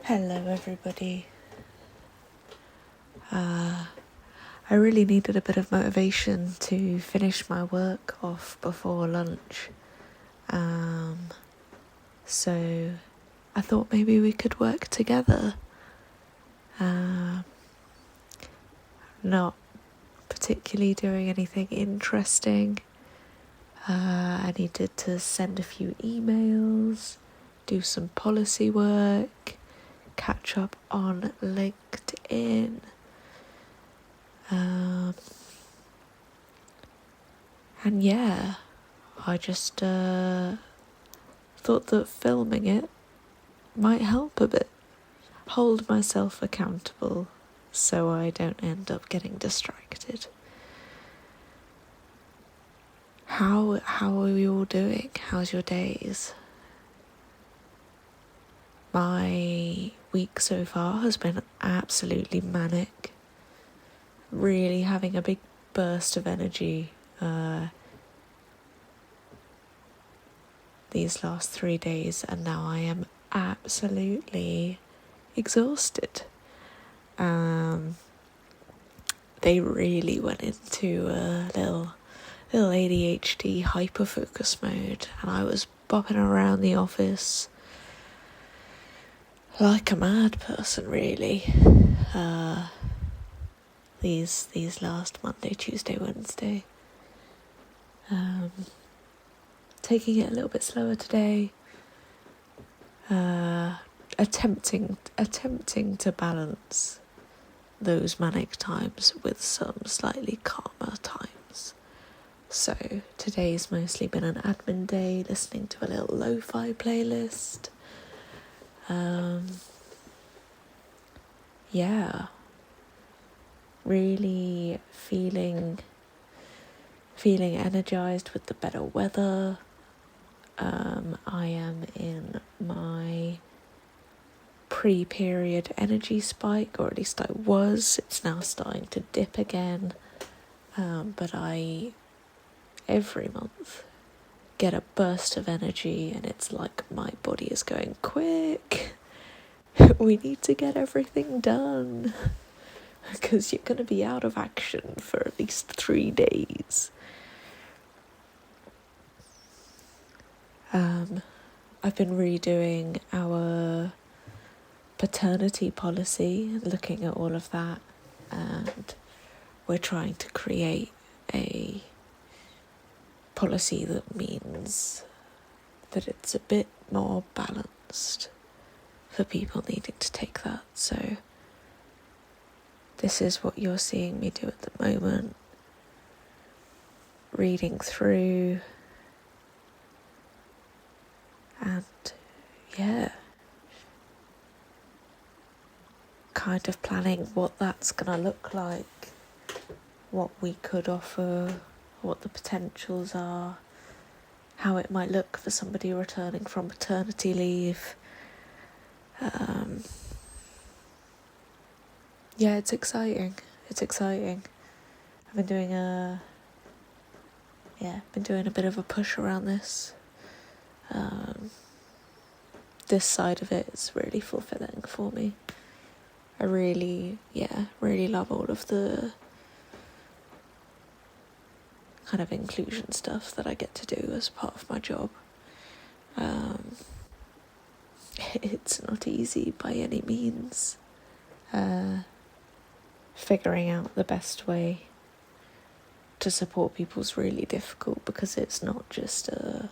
Hello everybody. I really needed a bit of motivation to finish my work off before lunch. So I thought maybe we could work together. Not particularly doing anything interesting. I needed to send a few emails, do some policy work, catch up on LinkedIn. And yeah, I just thought that filming it might help a bit. Hold myself accountable so I don't end up getting distracted. How are you all doing? How's your days? My week so far has been absolutely manic. Really having a big burst of energy these last 3 days, and now I am absolutely exhausted. They really went into a little ADHD hyperfocus mode, and I was bopping around the office like a mad person, really. These last Monday, Tuesday, Wednesday. Taking it a little bit slower today. Attempting to balance those manic times with some slightly calmer times. So today's mostly been an admin day, listening to a little lo-fi playlist. Really feeling energized with the better weather. I am in my pre-period energy spike, or at least I was. It's now starting to dip again, but I every month get a burst of energy, and it's like my body is going, quick, we need to get everything done because you're going to be out of action for at least 3 days. I've been redoing our paternity policy, looking at all of that, and we're trying to create a policy that means that it's a bit more balanced for people needing to take that. So this is what you're seeing me do at the moment, reading through, and kind of planning what that's gonna look like, what we could offer, what the potentials are, how it might look for somebody returning from maternity leave. It's exciting. I've been doing a bit of a push around this. This side of it is really fulfilling for me. I really love all of the kind of inclusion stuff that I get to do as part of my job. It's not easy by any means. Figuring out the best way to support people is really difficult, because it's not just a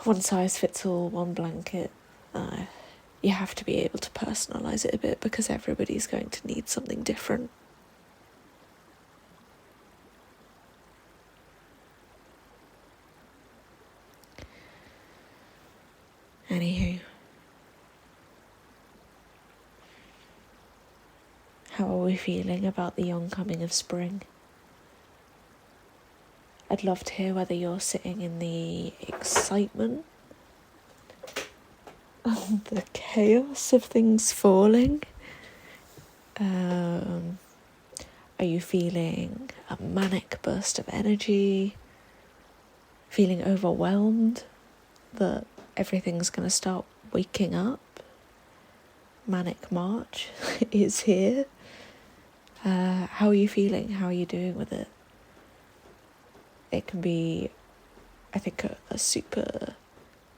one size fits all, one blanket. You have to be able to personalise it a bit, because everybody's going to need something different. Anywho, how are we feeling about the oncoming of spring? I'd love to hear whether you're sitting in the excitement, the chaos of things falling. Are you feeling a manic burst of energy? Feeling overwhelmed that everything's going to start waking up? manic March is here. How are you feeling? How are you doing with it? It can be, I think, a super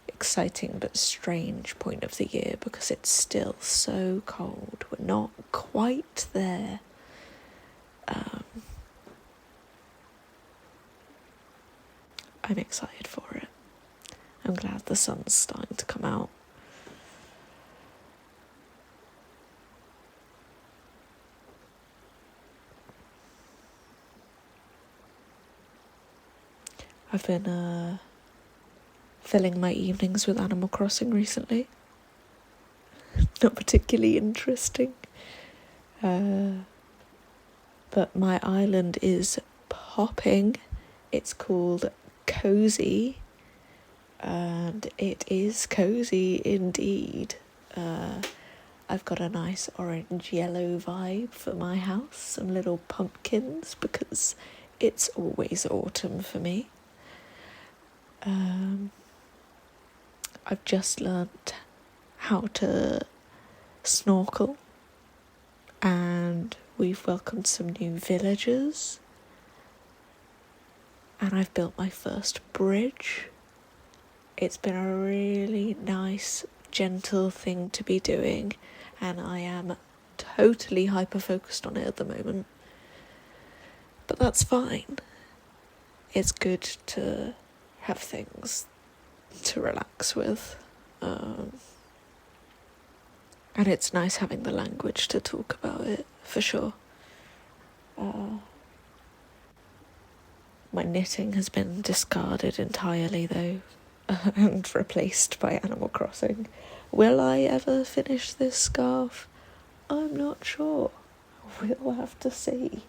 exciting but strange point of the year because it's still so cold. We're not quite there. I'm excited for it. I'm glad the sun's starting to come out. I've been filling my evenings with Animal Crossing recently. Not particularly interesting. But my island is popping. It's called Cozy. And it is cozy indeed. I've got a nice orange-yellow vibe for my house. Some little pumpkins because it's always autumn for me. I've just learnt how to snorkel, and we've welcomed some new villagers, and I've built my first bridge. It's been a really nice, gentle thing to be doing, and I am totally hyper-focused on it at the moment. But that's fine. It's good to have things to relax with. And it's nice having the language to talk about it, for sure. My knitting has been discarded entirely, though, and replaced by Animal Crossing. Will I ever finish this scarf? I'm not sure. We'll have to see.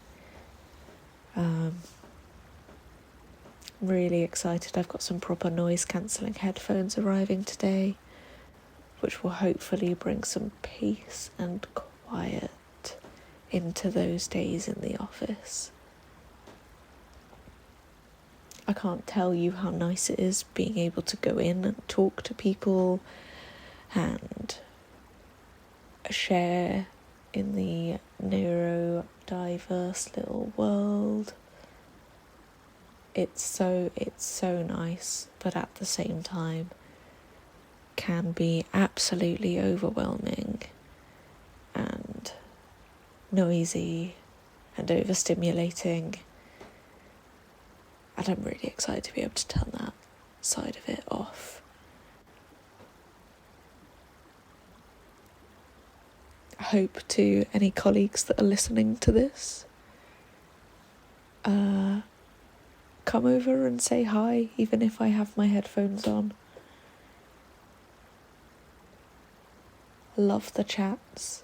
Really excited. I've got some proper noise-cancelling headphones arriving today, which will hopefully bring some peace and quiet into those days in the office. I can't tell you how nice it is being able to go in and talk to people and share in the neurodiverse little world. It's so nice, but at the same time can be absolutely overwhelming and noisy and overstimulating. And I'm really excited to be able to turn that side of it off. I hope to any colleagues that are listening to this, come over and say hi, even if I have my headphones on. Love the chats.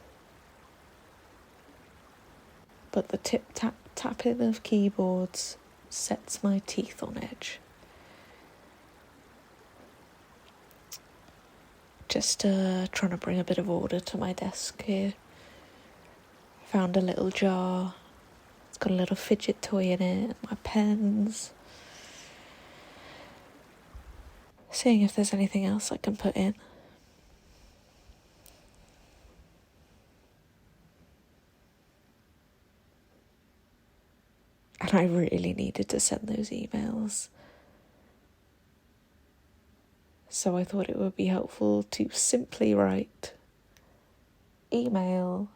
But the tip-tap-tapping of keyboards sets my teeth on edge. Just trying to bring a bit of order to my desk here. Found a little jar. It's got a little fidget toy in it, my pens. Seeing if there's anything else I can put in. And I really needed to send those emails. So I thought it would be helpful to simply write email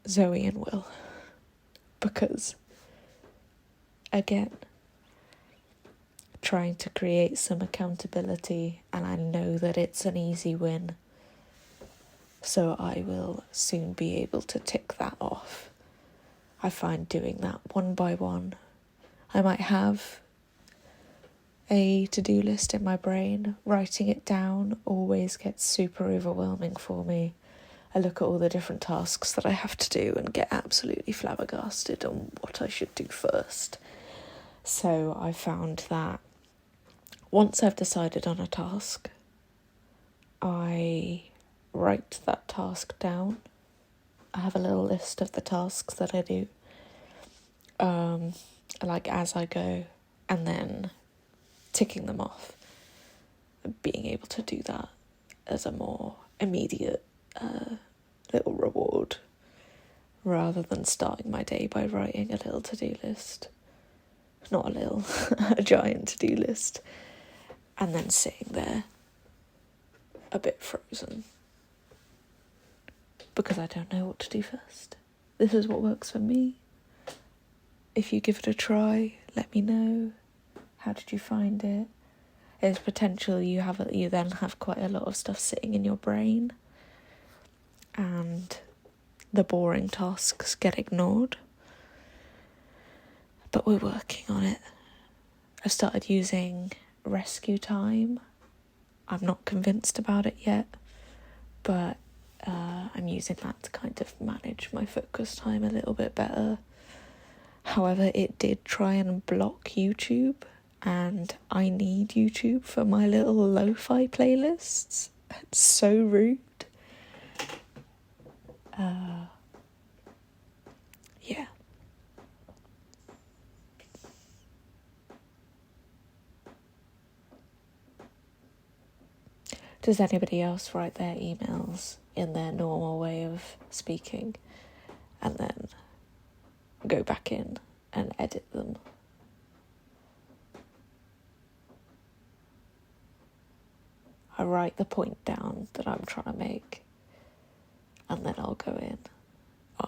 Zoe and Will. Because, again, trying to create some accountability, and I know that it's an easy win. So I will soon be able to tick that off. I find doing that one by one. I might have a to-do list in my brain. Writing it down always gets super overwhelming for me. I look at all the different tasks that I have to do and get absolutely flabbergasted on what I should do first. So I found that once I've decided on a task, I write that task down. I have a little list of the tasks that I do, like as I go, and then ticking them off. Being able to do that as a more immediate little reward, rather than starting my day by writing a little to-do list. Not a little, a giant to-do list. And then sitting there a bit frozen. Because I don't know what to do first. This is what works for me. If you give it a try, let me know. How did you find it? There's potential you then have quite a lot of stuff sitting in your brain, and the boring tasks get ignored. But we're working on it. I've started using Rescue Time. I'm not convinced about it yet, but I'm using that to kind of manage my focus time a little bit better. However, it did try and block YouTube, and I need YouTube for my little lo-fi playlists. It's so rude. Yeah. Does anybody else write their emails in their normal way of speaking and then go back in and edit them? I write the point down that I'm trying to make, and then I'll go in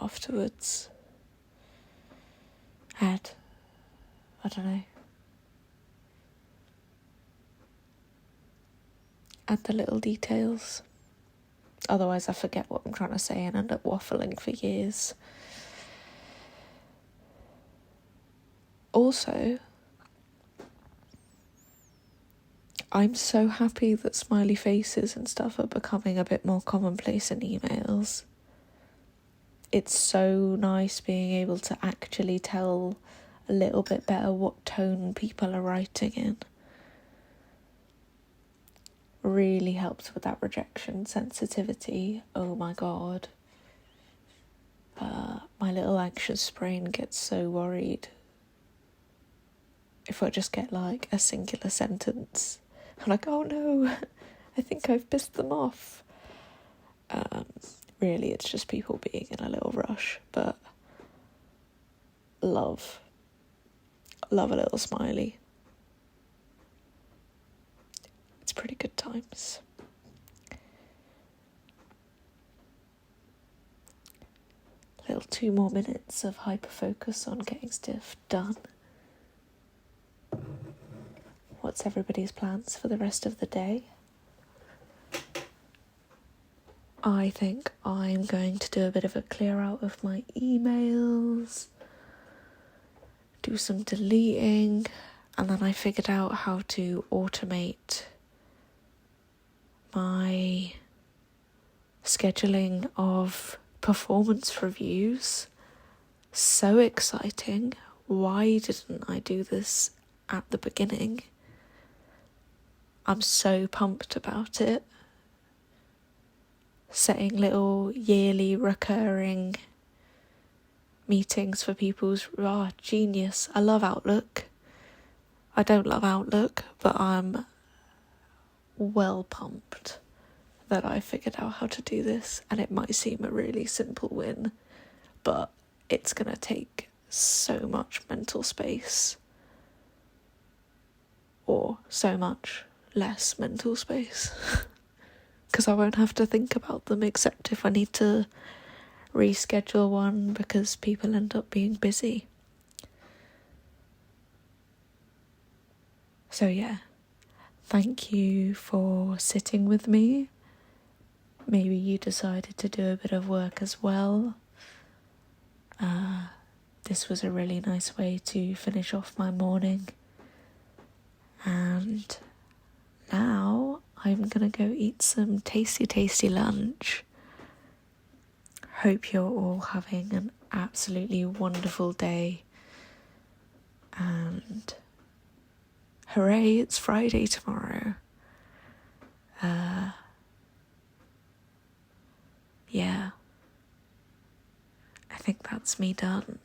afterwards. I don't know. Add the little details. Otherwise I forget what I'm trying to say and end up waffling for years. Also, I'm so happy that smiley faces and stuff are becoming a bit more commonplace in emails. It's so nice being able to actually tell a little bit better what tone people are writing in. Really helps with that rejection sensitivity. Oh my god. My little anxious brain gets so worried if I just get like a singular sentence. I'm like, oh no, I think I've pissed them off. Really, it's just people being in a little rush, but love a little smiley. It's pretty good times. Little 2 more minutes of hyper-focus on getting stuff done. What's everybody's plans for the rest of the day? I think I'm going to do a bit of a clear out of my emails, do some deleting, and then I figured out how to automate my scheduling of performance reviews. So exciting. Why didn't I do this at the beginning? I'm so pumped about it. Setting little yearly recurring meetings for people's genius. I love Outlook. I don't love Outlook, but I'm well pumped that I figured out how to do this, and it might seem a really simple win, but it's gonna take so much mental space, or so much less mental space, because I won't have to think about them except if I need to reschedule one because people end up being busy. So yeah, thank you for sitting with me. Maybe you decided to do a bit of work as well. This was a really nice way to finish off my morning. And now I'm gonna go eat some tasty lunch. Hope you're all having an absolutely wonderful day. And hooray, it's Friday tomorrow. Yeah. I think that's me done.